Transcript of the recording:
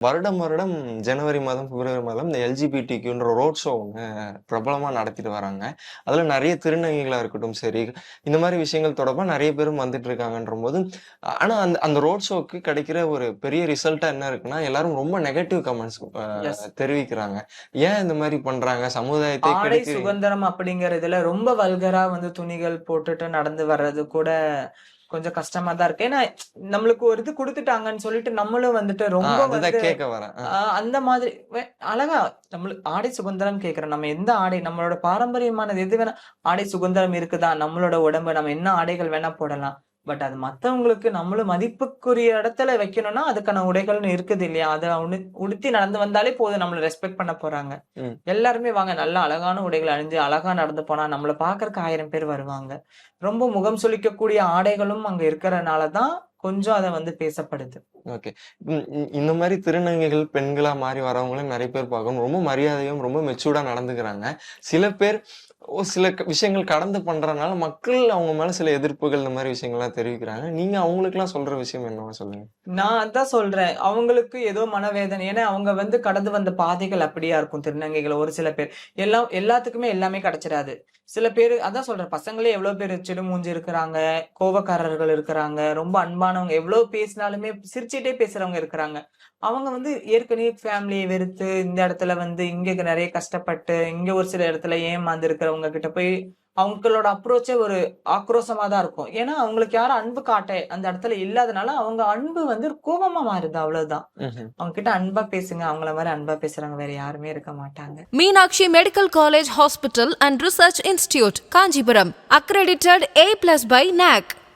வருடம் வருடம் ஜனவரி மாதம், பிப்ரவரி மாதம் இந்த எல்ஜிபிடிக்யூன்ற ரோட் ஷோ ஒண்ணு பிரபலமா நடத்திட்டு வராங்க. அதுல நெறைய திருநங்கைகளா இருக்கட்டும் சரி, இந்த மாரி விஷயங்கள் தொடர்பா நெறைய பேரும் வந்துட்டு இருக்காங்கன்றபோது, ஆனா அந்த அந்த ரோட் ஷோக்கு கிடைக்கிற ஒரு பெரிய ரிசல்ட்டா என்ன இருக்குன்னா, எல்லாரும் ரொம்ப நெகட்டிவ் கமெண்ட்ஸ் எஸ். தெரிவிக்கிறாங்க. ஏன் இந்த மாரி பண்றாங்க? சமுதாயத்தை ஆடை கெடுக்கிறீங்க. சுதந்திரம் அப்படிங்கிறதுல ரொம்ப வல்கரா வந்து துணிகள் போட்டுட்டு நடந்து வர்றது கூட கொஞ்சம் கஷ்டமா தான் இருக்கு. ஏன்னா, நம்மளுக்கு ஒரு இது குடுத்துட்டாங்கன்னு சொல்லிட்டு நம்மளும் வந்துட்டு ரொம்ப அதுதான் வந்து கேட்க வரேன். அந்த மாதிரி அழகா ஆடை சுதந்திரம் கேட்கிறோம். நம்ம எந்த ஆடை நம்மளோட பாரம்பரியமானது எது வேணா ஆடை சுதந்திரம் இருக்குதா? நம்மளோட உடம்பு நம்ம என்ன ஆடைகள் வேணா போடலாம். பட் அது மத்தவங்களுக்கு நம்மளும் மதிப்புக்குரிய இடத்துல வைக்கணும்னா, அதுக்கான உடைகள்னு இருக்குது இல்லையா? அத உடுத்தி நடந்து வந்தாலே போதும் நம்மள ரெஸ்பெக்ட் பண்ண போறாங்க. ம். எல்லாருமே வாங்க நல்லா அழகான உடைகள அணிஞ்சு, அழகா நடந்து போனா நம்மள பார்க்கறக்கு 1000 பேர் வருவாங்க. ரொம்ப முகம் சுளிக்கக்கூடிய ஆடைகளும் அங்க இருக்கறனால தான் கொஞ்சம் அத வந்து பேசப்படுது. ஓகே. இந்த மாரி திருநங்கைகள் பெண்களா மாறி வரவங்களையும் நெறைய பேர் பார்க்கணும். ரொம்ப மரியாதையும், ரொம்ப மெச்சூர்டா நடந்துக்கிறாங்க. சில பேர் சில விஷயங்கள் கடந்து பண்றனால மக்கள் அவங்க மேல சில எதிர்ப்புகள் இந்த மாரி விஷயங்கள்லாம் தெரிவிக்கிறாங்க. நீங்க அவங்களுக்கெல்லாம் சொல்ற விஷயம் என்னவா சொல்லுங்க? நான் அதான் சொல்றேன். அவங்களுக்கு ஏதோ மனவேதனை. ஏன்னா, அவங்க வந்து கடந்து வந்த பாதைகள் அப்படியா இருக்கும் திருநங்கைகள் ஒரு சில பேர். எல்லாத்துக்குமே எல்லாமே கிடைச்சிராது. சில பேரு அதான் சொல்றேன். பசங்களே எவ்வளோ பேரு சிடுமூஞ்சி இருக்கிறாங்க, கோவக்காரர்கள் இருக்கிறாங்க, ரொம்ப அன்பானவங்க எவ்வளோ பேசினாலுமே சிரிச்சுட்டே பேசுறவங்க இருக்கிறாங்க. அவங்க வந்து ஏற்கனவே ஃபேமிலிய வெறுத்து, இந்த இடத்துல வந்து இங்க நெறைய கஷ்டப்பட்டு, இங்க ஒரு சில இடத்துல ஏமாந்து இருக்கிறவங்க கிட்ட போய் அவங்களோட அப்ரோச்சே ஒரு ஆக்ரோஷமா தான் இருக்கும். ஏன்னா, அவங்களுக்கு யாரும் அன்பு காட்ட அந்த இடத்துல இல்லாதனால, அவங்க அன்பு வந்து கோவமா மாறுது அவ்வளவுதான். ம்ஹ்ம். அவங்க கிட்ட அன்பா பேசுங்க. அவங்கள மாரி அன்பா பேசுறவங்க வேற யாருமே இருக்க மாட்டாங்க. Meenakshi Medical College Hospital and Research Institute, Kanjipuram, accredited A+ by NAC.